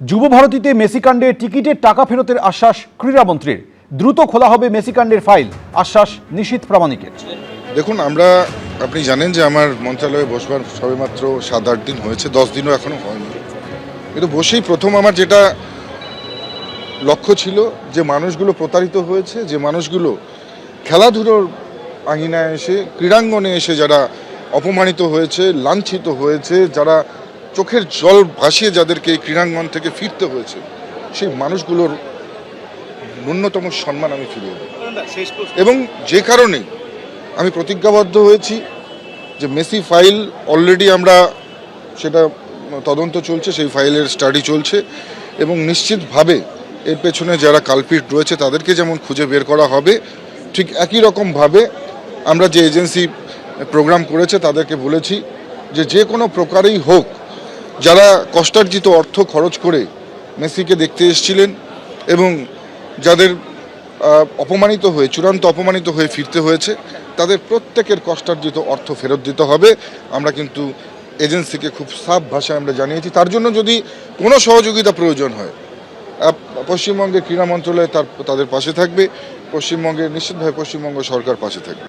যুবভারতীতে মেসিকাণ্ডে টিকিটের টাকা ফেরতের আশ্বাস ক্রীড়ামন্ত্রীর। দ্রুত খোলা হবে মেসিকাণ্ডের ফাইল, আশ্বাস নিশীথ প্রামাণিকের। দেখুন, আপনি জানেন যে আমার মন্ত্রণালয়ে বসবার সবেমাত্র 7-8 দিন হয়েছে, 10 দিনও এখনো হয়নি। কিন্তু বসেই প্রথম আমার যেটা লক্ষ্য ছিল যে মানুষগুলো প্রতারিত হয়েছে, যে মানুষগুলো খেলাধুলোর আঙিনায় এসে, ক্রীড়াঙ্গনে এসে যারা অপমানিত হয়েছে, লাঞ্ছিত হয়েছে, যারা চোখের জল ভাসিয়ে যাদেরকে এই ক্রীড়াঙ্গন থেকে ফিরতে হয়েছে, সেই মানুষগুলোর ন্যূনতম সম্মান আমি ফিরিয়ে দেব। এবং যে কারণে আমি প্রতিজ্ঞাবদ্ধ হয়েছি যে মেসি ফাইল অলরেডি আমরা সেটা তদন্ত চলছে, সেই ফাইলের স্টাডি চলছে এবং নিশ্চিতভাবে এর পেছনে যারা কালপিট রয়েছে তাদেরকে যেমন খুঁজে বের করা হবে, ঠিক একই রকমভাবে আমরা যে এজেন্সি প্রোগ্রাম করেছে তাদেরকে বলেছি যে কোনো প্রকারেই হোক, যারা কষ্টার্জিত অর্থ খরচ করে মেসিকে দেখতে এসেছিলেন এবং যাদের চূড়ান্ত অপমানিত হয়ে ফিরতে হয়েছে, তাদের প্রত্যেকের কষ্টার্জিত অর্থ ফেরত দিতে হবে। আমরা কিন্তু এজেন্সিকে খুব সাফ ভাষায় আমরা জানিয়েছি। তার জন্য যদি কোনো সহযোগিতা প্রয়োজন হয়, পশ্চিমবঙ্গের ক্রীড়া মন্ত্রণালয় তাদের পাশে থাকবে, নিশ্চিতভাবে পশ্চিমবঙ্গ সরকার পাশে থাকবে।